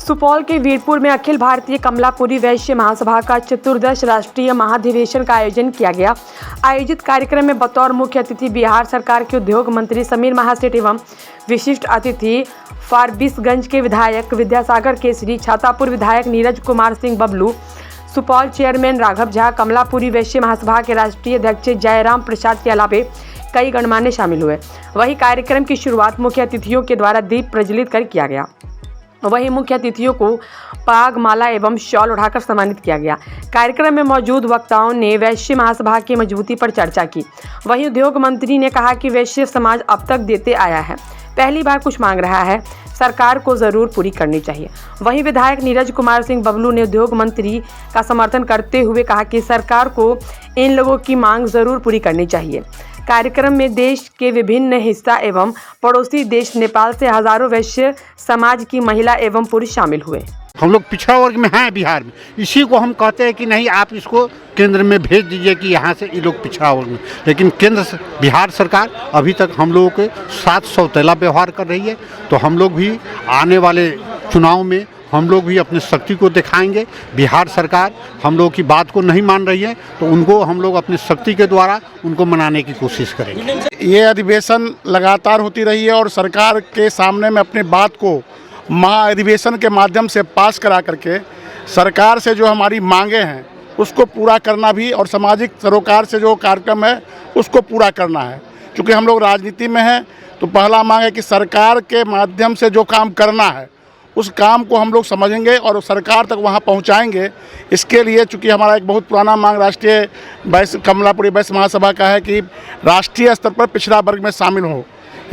सुपौल के वीरपुर में अखिल भारतीय कमलापुरी वैश्य महासभा का चतुर्दश राष्ट्रीय महाधिवेशन का आयोजन किया गया। आयोजित कार्यक्रम में बतौर मुख्य अतिथि बिहार सरकार के उद्योग मंत्री समीर महासेठ एवं विशिष्ट अतिथि फारबिसगंज के विधायक विद्यासागर केसरी, छातापुर विधायक नीरज कुमार सिंह बबलू, सुपौल चेयरमैन राघव झा, कमलापुरी वैश्य महासभा के राष्ट्रीय अध्यक्ष जयराम प्रसाद के अलावा कई गणमान्य शामिल हुए। वहीं कार्यक्रम की शुरुआत मुख्य अतिथियों के द्वारा दीप प्रज्वलित कर किया गया। वहीं मुख्य अतिथियों को पाग, माला एवं शॉल उठाकर सम्मानित किया गया। कार्यक्रम में मौजूद वक्ताओं ने वैश्य महासभा की मजबूती पर चर्चा की। वहीं उद्योग मंत्री ने कहा कि वैश्य समाज अब तक देते आया है, पहली बार कुछ मांग रहा है, सरकार को जरूर पूरी करनी चाहिए। वहीं विधायक नीरज कुमार सिंह बबलू ने उद्योग मंत्री का समर्थन करते हुए कहा कि सरकार को इन लोगों की मांग जरूर पूरी करनी चाहिए। कार्यक्रम में देश के विभिन्न हिस्सा एवं पड़ोसी देश नेपाल से हजारों वैश्य समाज की महिला एवं पुरुष शामिल हुए। हम लोग पिछड़ा वर्ग में हैं बिहार में, इसी को हम कहते हैं कि नहीं आप इसको केंद्र में भेज दीजिए कि यहाँ से ये लोग पिछड़ा वर्ग में, लेकिन बिहार सरकार अभी तक हम लोगों के साथ सौतेला व्यवहार कर रही है। तो हम लोग भी आने वाले चुनाव में हम लोग भी अपनी शक्ति को दिखाएंगे। बिहार सरकार हम लोग की बात को नहीं मान रही है तो उनको हम लोग अपनी शक्ति के द्वारा उनको मनाने की कोशिश करेंगे। ये अधिवेशन लगातार होती रही है और सरकार के सामने में अपनी बात को महाअधिवेशन के माध्यम से पास करा करके सरकार से जो हमारी मांगे हैं उसको पूरा करना भी और सामाजिक सरोकार से जो कार्यक्रम है उसको पूरा करना है। क्योंकि हम लोग राजनीति में हैं तो पहला मांग है कि सरकार के माध्यम से जो काम करना है उस काम को हम लोग समझेंगे और सरकार तक वहां पहुंचाएंगे। इसके लिए चूँकि हमारा एक बहुत पुराना मांग राष्ट्रीय कमलापुरी वैश्य महासभा का है कि राष्ट्रीय स्तर पर पिछड़ा वर्ग में शामिल हो,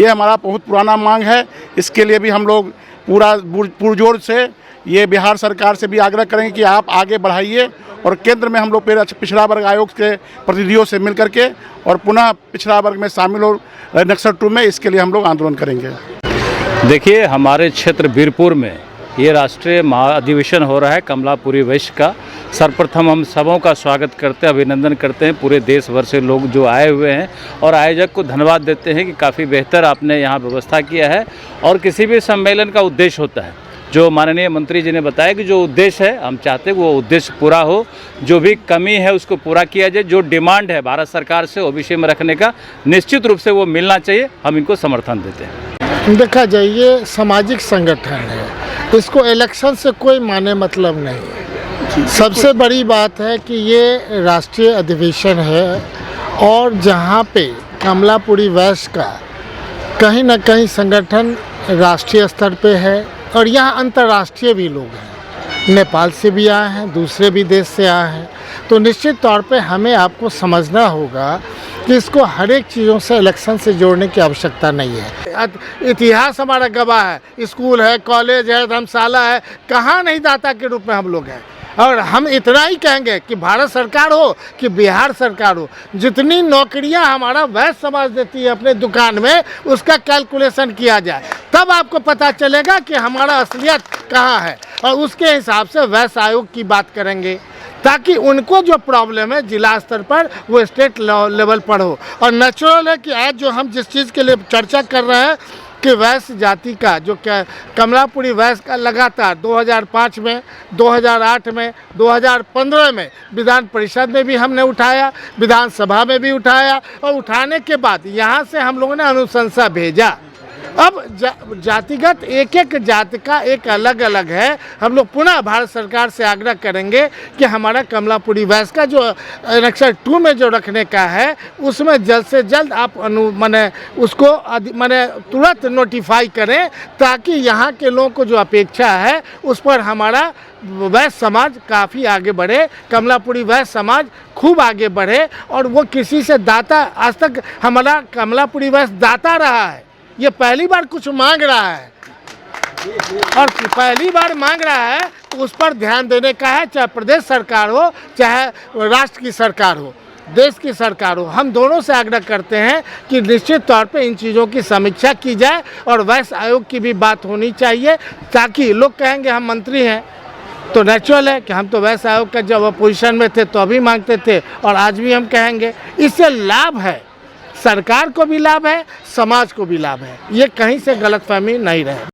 ये हमारा बहुत पुराना मांग है। इसके लिए भी हम लोग पूरा पुरजोर से ये बिहार सरकार से भी आग्रह करेंगे कि आप आगे बढ़ाइए और केंद्र में हम लोग फिर पिछड़ा वर्ग आयोग के प्रतिनिधियों से मिल करके और पुनः पिछड़ा वर्ग में शामिल हो नक्सल 2 में, इसके लिए हम लोग आंदोलन करेंगे। देखिए, हमारे क्षेत्र वीरपुर में ये राष्ट्रीय महाअधिवेशन हो रहा है कमलापुरी वैश्य का। सर्वप्रथम हम सबों का स्वागत करते हैं, अभिनंदन करते हैं पूरे देश भर से लोग जो आए हुए हैं और आयोजक को धन्यवाद देते हैं कि काफ़ी बेहतर आपने यहाँ व्यवस्था किया है। और किसी भी सम्मेलन का उद्देश्य होता है, जो माननीय मंत्री जी ने बताया कि जो उद्देश्य है हम चाहते हैं वो उद्देश्य पूरा हो, जो भी कमी है उसको पूरा किया जाए, जो डिमांड है भारत सरकार से ओबीसी में रखने का निश्चित रूप से वो मिलना चाहिए। हम इनको समर्थन देते हैं। देखा जाए ये सामाजिक संगठन है, इसको इलेक्शन से कोई माने मतलब नहीं है। सबसे बड़ी बात है कि ये राष्ट्रीय अधिवेशन है और जहाँ पे कमलापुरी वैश्य का कहीं ना कहीं संगठन राष्ट्रीय स्तर पे है और यहाँ अंतर्राष्ट्रीय भी लोग हैं, नेपाल से भी आए हैं, दूसरे भी देश से आए हैं। तो निश्चित तौर पे हमें आपको समझना होगा कि इसको हर एक चीज़ों से इलेक्शन से जोड़ने की आवश्यकता नहीं है। इतिहास हमारा गवाह है, स्कूल है, कॉलेज है, धर्मशाला है, कहाँ नहीं दाता के रूप में हम लोग हैं। और हम इतना ही कहेंगे कि भारत सरकार हो कि बिहार सरकार हो, जितनी नौकरियां हमारा वैश्य समाज देती है अपने दुकान में उसका कैलकुलेशन किया जाए, तब आपको पता चलेगा कि हमारा असलियत कहाँ है और उसके हिसाब से वैश्य आयोग की बात करेंगे ताकि उनको जो प्रॉब्लम है जिला स्तर पर वो स्टेट लेवल पर हो। और नेचुरल है कि आज जो हम जिस चीज़ के लिए चर्चा कर रहे हैं कि वैश्य जाति का जो क्या कमलापुरी वैश्य का लगातार 2005 में, 2008 में, 2015 में विधान परिषद में भी हमने उठाया, विधानसभा में भी उठाया और उठाने के बाद यहाँ से हम लोगों ने अनुशंसा भेजा। अब जातिगत एक एक जाति का एक अलग अलग है। हम लोग पुनः भारत सरकार से आग्रह करेंगे कि हमारा कमलापुरी वैश्य का जो नक्सल 2 में जो रखने का है उसमें जल्द से जल्द आप उसको तुरंत नोटिफाई करें ताकि यहाँ के लोगों को जो अपेक्षा है उस पर हमारा वैश्य समाज काफ़ी आगे बढ़े, कमलापुरी वैश्य समाज खूब आगे बढ़े और वो किसी से दाता, आज तक हमारा कमलापुरी वैश्य दाता रहा है, ये पहली बार कुछ मांग रहा है और पहली बार मांग रहा है तो उस पर ध्यान देने का है, चाहे प्रदेश सरकार हो चाहे राष्ट्र की सरकार हो, देश की सरकार हो। हम दोनों से आग्रह करते हैं कि निश्चित तौर पे इन चीज़ों की समीक्षा की जाए और वैश्य आयोग की भी बात होनी चाहिए ताकि लोग कहेंगे हम मंत्री हैं तो नेचुरल है कि हम तो वैश्य आयोग का जब अपोजिशन में थे तो अभी मांगते थे और आज भी हम कहेंगे। इससे लाभ है, सरकार को भी लाभ है, समाज को भी लाभ है, ये कहीं से गलतफहमी नहीं रहे।